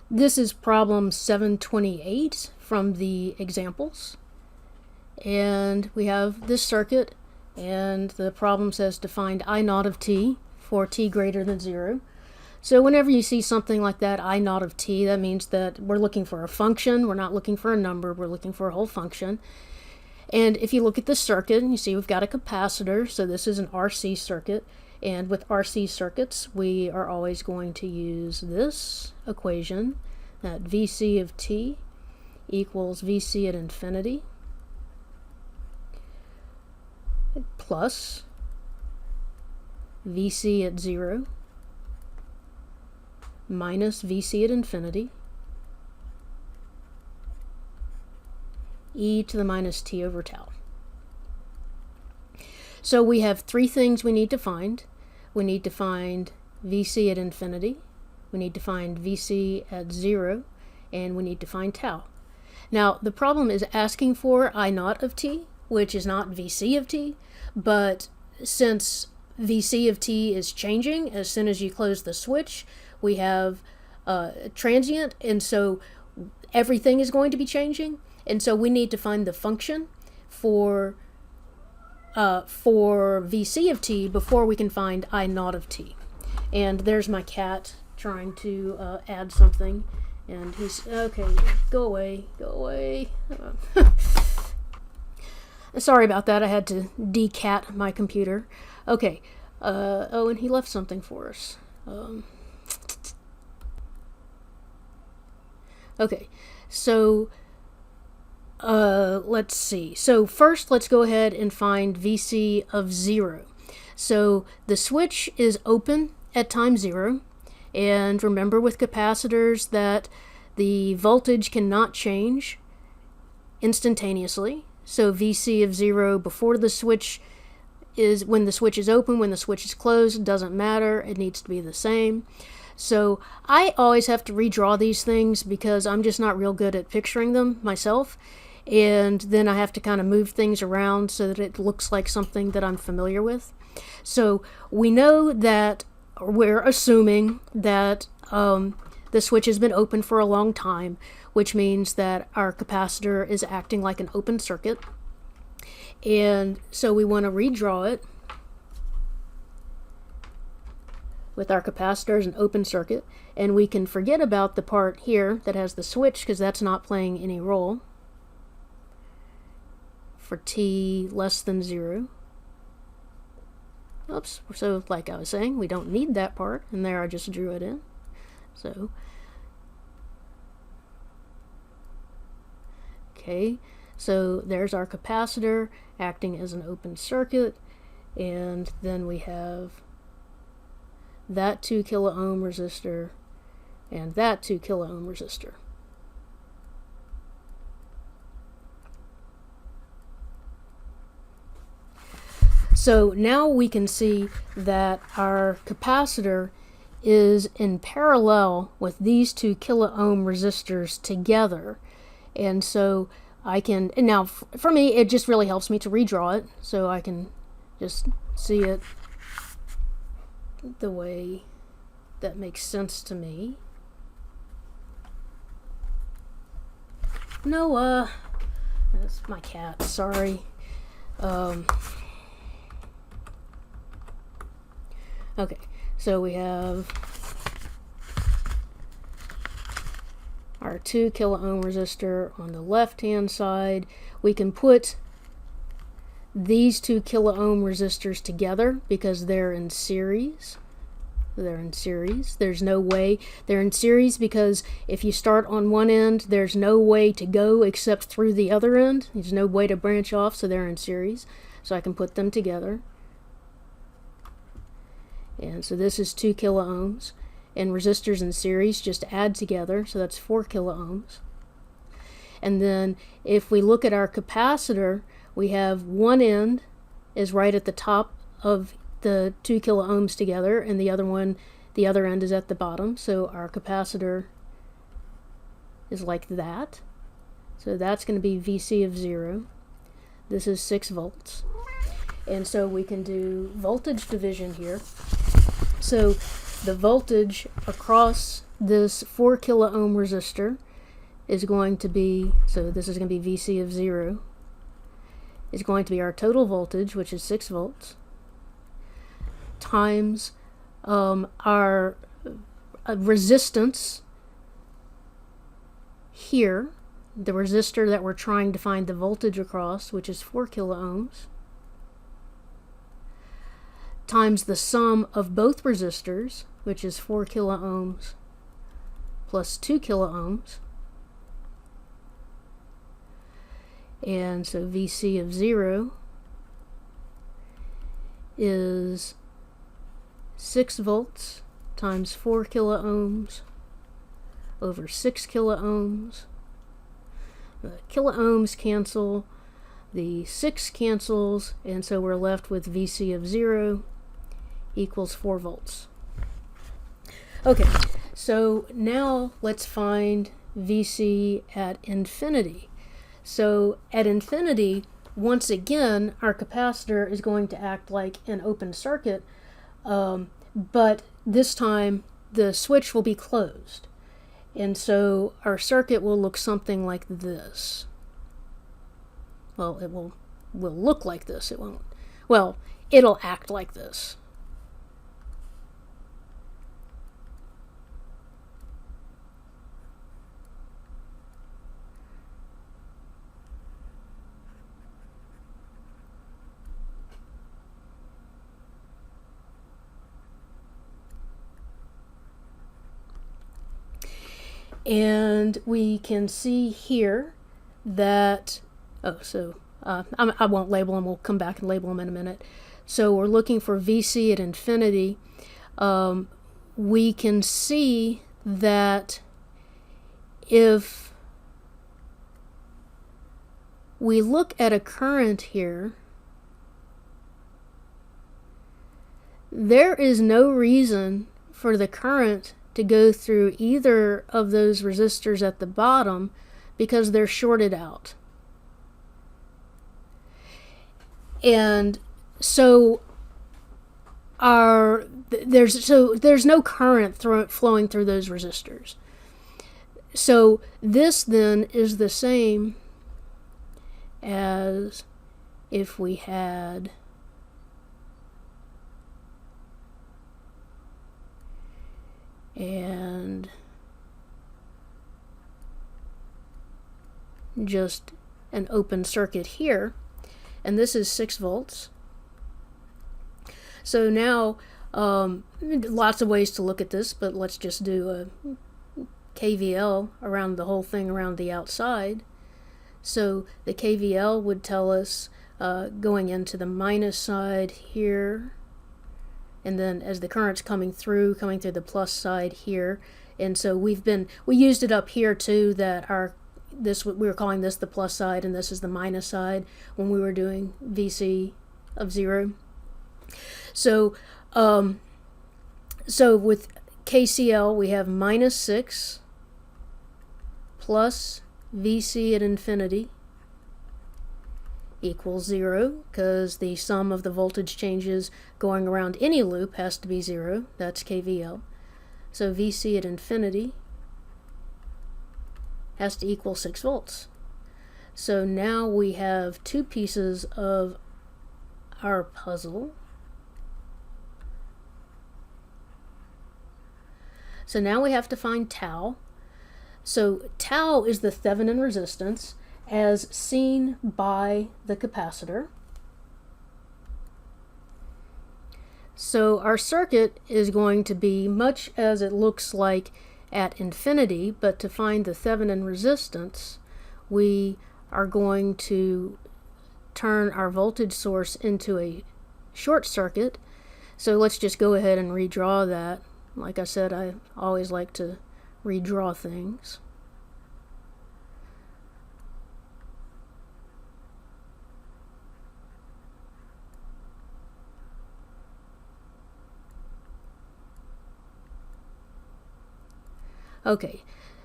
This is problem 728 from the examples. And we have this circuit, and the problem says to find I naught of t for t greater than 0. So whenever you see something like that, I naught of t, that means that we're looking for a function. We're not looking for a number. We're looking for a whole function. And if you look at this circuit, you see we've got a capacitor. So this is an RC circuit. And with RC circuits, we are always going to use this equation, that Vc of t equals Vc at infinity plus Vc at 0 minus Vc at infinity e to the minus t over tau. So we have three things we need to find. We need to find Vc at infinity, we need to find Vc at 0, and we need to find tau. Now the problem is asking for I naught of t, which is not Vc of t, but since Vc of t is changing as soon as you close the switch, we have transient, and so everything is going to be changing, and so we need to find the function for Vc of t before we can find I naught of t. And there's my cat trying to add something, and he's okay. Go away, go away. Sorry about that. I had to decat my computer. Okay. Oh, and he left something for us. Okay, so let's see. So first, let's go ahead and find Vc of 0. So the switch is open at time 0, and remember with capacitors that the voltage cannot change instantaneously. So Vc of 0 before the switch is when the switch is open, when the switch is closed, it doesn't matter. It needs to be the same. So I always have to redraw these things because I'm just not real good at picturing them myself. And then I have to kind of move things around so that it looks like something that I'm familiar with. So we know that we're assuming that the switch has been open for a long time, which means that our capacitor is acting like an open circuit. And so we want to redraw it with our capacitor as an open circuit, and we can forget about the part here that has the switch because that's not playing any role for t less than 0. Oops, so like I was saying, we don't need that part, and there I just drew it in. So okay, so there's our capacitor acting as an open circuit, and then we have that 2 kilo ohm resistor and that 2 kilo ohm resistor. So now we can see that our capacitor is in parallel with these 2 kilo ohm resistors together. And so I can, and now for me, it just really helps me to redraw it so I can just see it the way that makes sense to me. Noah, that's my cat, sorry. Okay, so we have our 2 kilo ohm resistor on the left hand side. We can put these 2 kilo ohm resistors together because they're in series. They're in series. There's no way they're in series because if you start on one end, there's no way to go except through the other end. There's no way to branch off, so they're in series. So I can put them together. And so this is 2 kilo ohms. And resistors in series just add together, so that's 4 kilo ohms. And then if we look at our capacitor, we have one end is right at the top of the 2 kilo ohms together, and the other end is at the bottom. So our capacitor is like that. So that's going to be Vc of 0. This is 6 volts. And so we can do voltage division here. So the voltage across this 4 kilo ohm resistor is going to be, so this is going to be VC of 0, is going to be our total voltage, which is 6 volts, times our resistance here, the resistor that we're trying to find the voltage across, which is 4 kilo ohms, times the sum of both resistors, which is 4 kilo ohms plus 2 kilo ohms. And so VC of 0 is 6 volts times 4 kilo ohms over 6 kilo ohms. The kilo ohms cancel, the 6 cancels, and so we're left with VC of 0 equals 4 volts. Okay, so now let's find VC at infinity. So at infinity, once again, our capacitor is going to act like an open circuit, but this time the switch will be closed. And so our circuit will look something like this. Well, it will look like this. It won't. Well, it'll act like this. And we can see here that, I won't label them, we'll come back and label them in a minute. So we're looking for VC at infinity. We can see that if we look at a current here, there is no reason for the current to go through either of those resistors at the bottom because they're shorted out. And so there's no current flowing through those resistors. So this then is the same as if we had and just an open circuit here, and this is 6 volts. So now lots of ways to look at this, but let's just do a KVL around the whole thing around the outside. So the KVL would tell us going into the minus side here, and then as the current's coming through the plus side here. And so we used it up here too, that we were calling this the plus side and this is the minus side when we were doing VC of 0. So with KCL we have minus 6 plus VC at infinity equals 0, because the sum of the voltage changes going around any loop has to be 0. That's KVL. So VC at infinity has to equal 6 volts. So now we have two pieces of our puzzle. So now we have to find tau. So tau is the Thevenin resistance as seen by the capacitor. So our circuit is going to be much as it looks like at infinity, but to find the Thevenin resistance, we are going to turn our voltage source into a short circuit. So let's just go ahead and redraw that. Like I said, I always like to redraw things. Okay,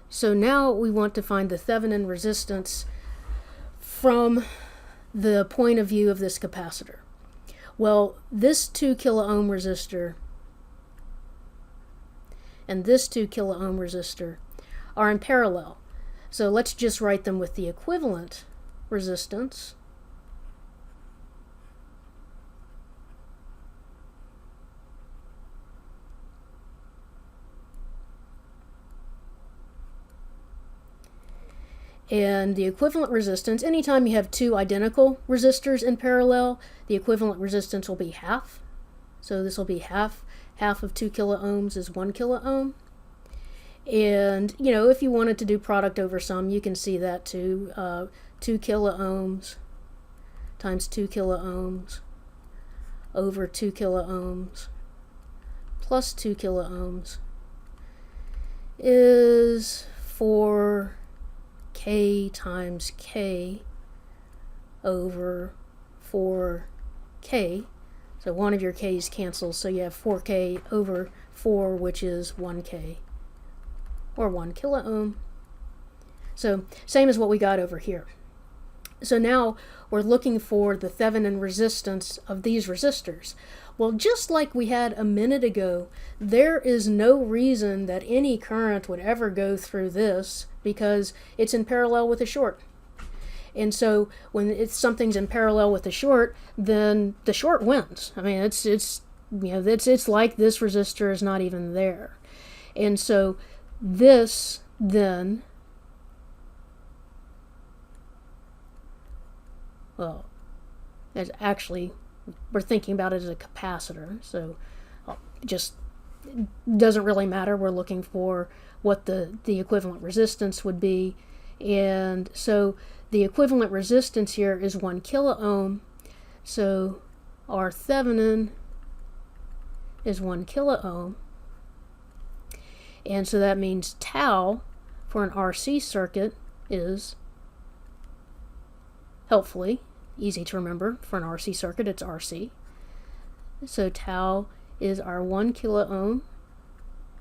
so now we want to find the Thevenin resistance from the point of view of this capacitor. Well, this 2 kilo ohm resistor and this 2 kilo ohm resistor are in parallel. So let's just write them with the equivalent resistance. And the equivalent resistance, anytime you have two identical resistors in parallel, the equivalent resistance will be half. So this will be half of 2 kilo ohms is 1 kilo ohm. And, you know, if you wanted to do product over sum, you can see that too. 2 kilo ohms times 2 kilo ohms over 2 kilo ohms plus 2 kilo ohms is 4k times k over 4k. So one of your k's cancels, so you have 4k over 4, which is 1k, or 1 kilo ohm. So same as what we got over here. So now we're looking for the Thevenin resistance of these resistors. Well, just like we had a minute ago, there is no reason that any current would ever go through this because it's in parallel with a short. And so when something's in parallel with the short, then the short wins. I mean, it's like this resistor is not even there. And so this then, well, it's actually, we're thinking about it as a capacitor, so it just doesn't really matter. We're looking for what the equivalent resistance would be. And so the equivalent resistance here is 1 kilo ohm. So our Thevenin is 1 kilo ohm. And so that means tau for an RC circuit is, helpfully, easy to remember. For an RC circuit, it's RC. So tau is our 1 kilo ohm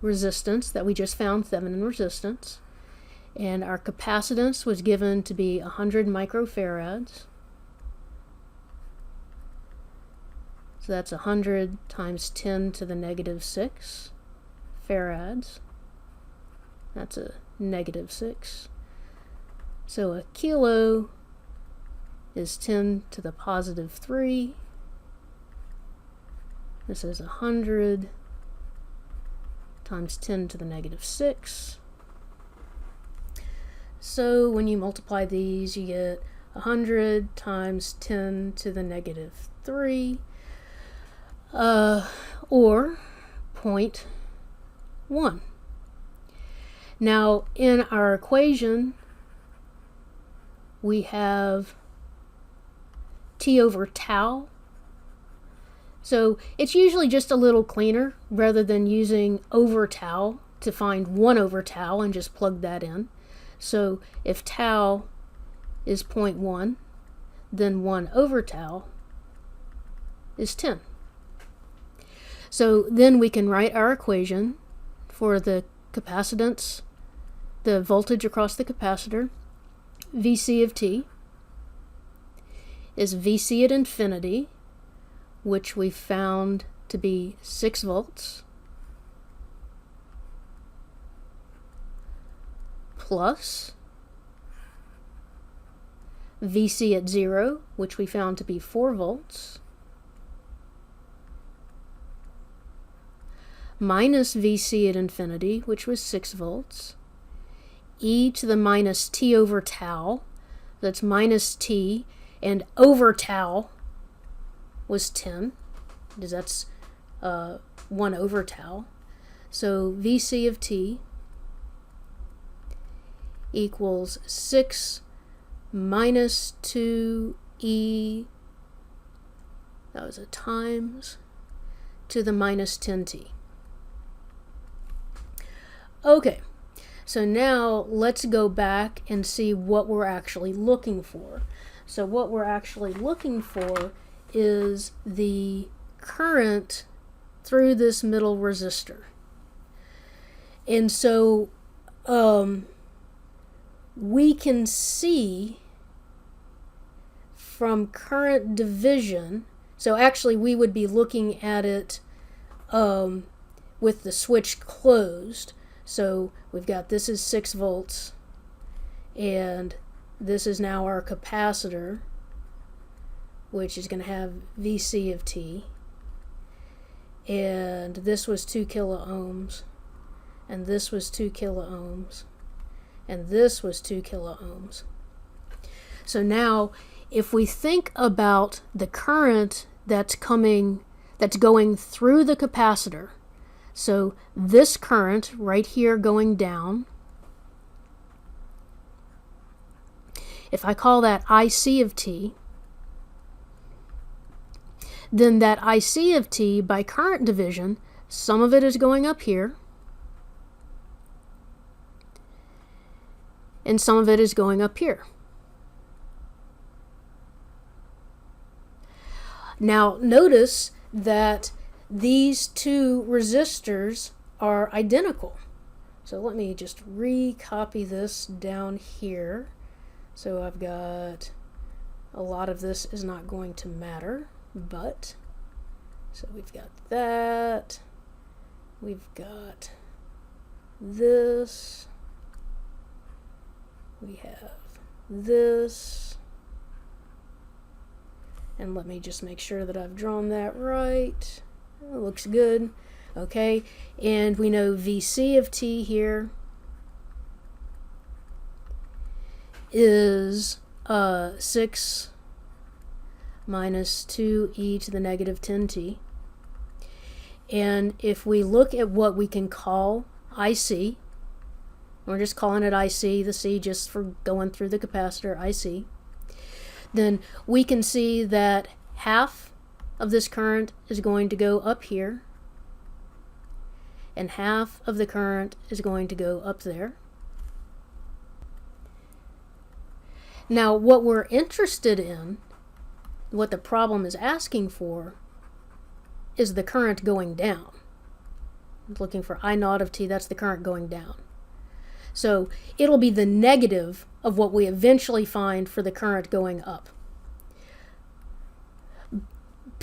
resistance that we just found, Thevenin resistance. And our capacitance was given to be 100 microfarads. So that's 100 times 10 to the negative 6 farads. That's a negative 6. So a kilo is 10 to the positive 3. This is 100 times 10 to the negative 6. So when you multiply these, you get 100 times 10 to the negative 3, or 0.1. Now, in our equation, we have T over tau. So it's usually just a little cleaner rather than using over tau to find 1 over tau and just plug that in. So if tau is 0.1, then 1 over tau is 10. So then we can write our equation for the capacitance, the voltage across the capacitor. Vc of t is Vc at infinity, which we found to be 6 volts, plus Vc at 0, which we found to be 4 volts, minus Vc at infinity, which was 6 volts, e to the minus t over tau, that's minus t, and over tau was 10, because that's 1 over tau. So Vc of t equals 6 minus 2e, that was a times, to the minus 10t. Okay, so now let's go back and see what we're actually looking for. So what we're actually looking for is the current through this middle resistor. And so we can see from current division, so actually we would be looking at it with the switch closed. So we've got, this is 6 volts, and this is now our capacitor, which is going to have Vc of t, and this was 2 kiloohms, and this was 2 kiloohms, and this was 2 kiloohms. So now if we think about the current that's going through the capacitor, so this current right here going down, if I call that IC of t, then that IC of t by current division, some of it is going up here, and some of it is going up here. Now notice that these two resistors are identical. So let me just recopy this down here. So I've got, a lot of this is not going to matter, but, so we've got that, we've got this, we have this, and let me just make sure that I've drawn that right. It looks good. Okay, and we know Vc of t here is 6 minus 2e to the negative 10t. And if we look at what we can call IC, we're just calling it IC, the C just for going through the capacitor, IC, then we can see that half of this current is going to go up here, and half of the current is going to go up there. Now what we're interested in, what the problem is asking for, is the current going down. I'm looking for I naught of t, that's the current going down. So it'll be the negative of what we eventually find for the current going up.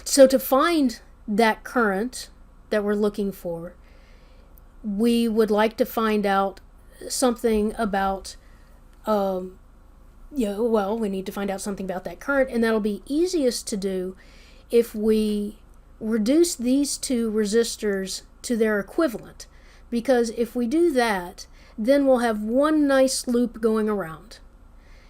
So to find that current that we're looking for, we would like to find out something about, we need to find out something about that current, and that'll be easiest to do if we reduce these two resistors to their equivalent. Because if we do that, then we'll have one nice loop going around.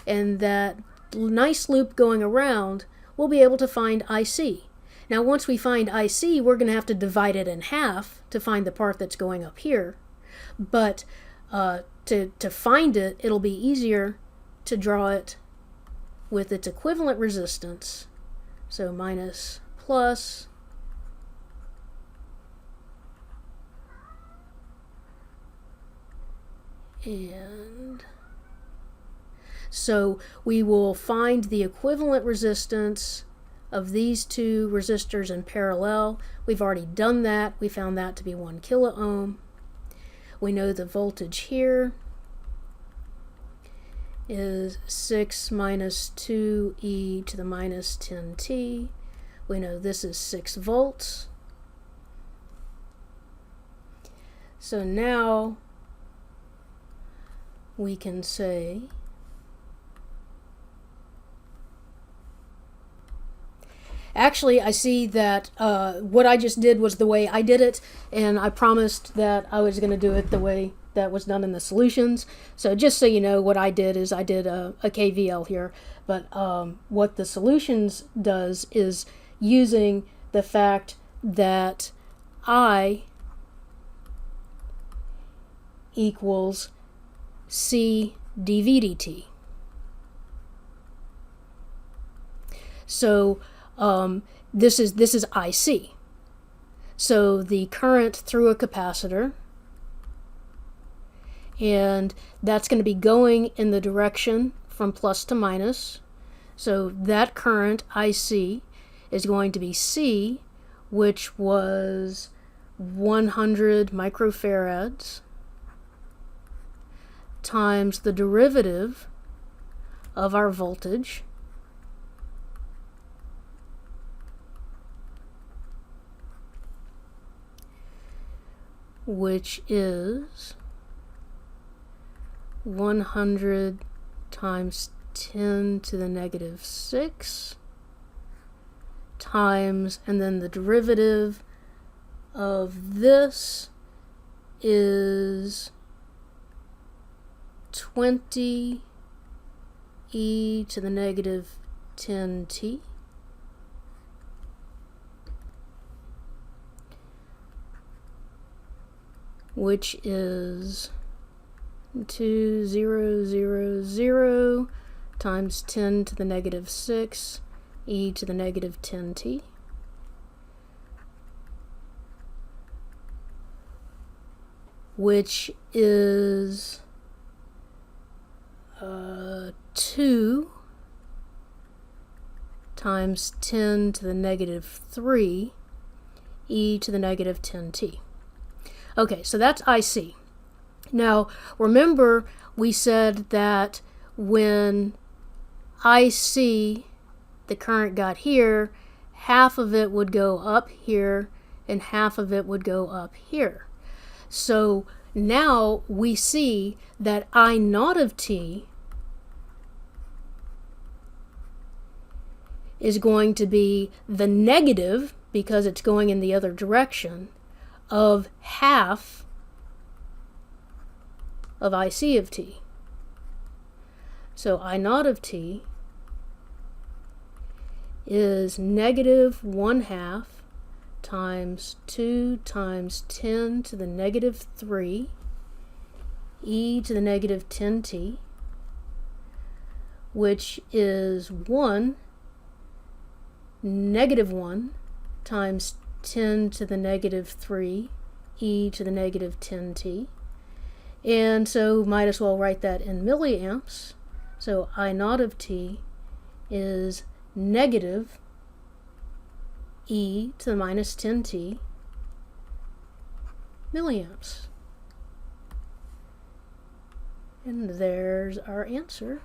And that nice loop going around, we'll be able to find IC. Now once we find IC, we're going to have to divide it in half to find the part that's going up here. But to find it, it'll be easier to draw it with its equivalent resistance. So minus plus, and so we will find the equivalent resistance of these two resistors in parallel. We've already done that. We found that to be 1 kiloohm. We know the voltage here is 6 minus 2e to the minus 10t. We know this is 6 volts. So now we can say actually, I see that what I just did was the way I did it, and I promised that I was going to do it the way that was done in the solutions. So just so you know, what I did is I did a KVL here, but what the solutions does is using the fact that I equals C dV dt. So this is IC. So the current through a capacitor, and that's going to be going in the direction from plus to minus. So that current IC is going to be C, which was 100 microfarads times the derivative of our voltage, which is 100 times 10 to the negative 6 times, and then the derivative of this is 20 e to the negative 10t, which is 2000 times 10 to the negative 6 e to the negative 10t, which is 2 times 10 to the negative 3 e to the negative 10t. Okay, so that's IC. Now, remember we said that when IC, the current got here, half of it would go up here and half of it would go up here. So now we see that I naught of t is going to be the negative, because it's going in the other direction, of half of IC of t. So I naught of t is negative 1/2 times 2 times 10 to the negative 3 e to the negative 10t, which is 1 negative 1 times 10 to the negative 3 e to the negative 10t. And so might as well write that in milliamps. So I naught of t is negative e to the minus 10t milliamps. And there's our answer.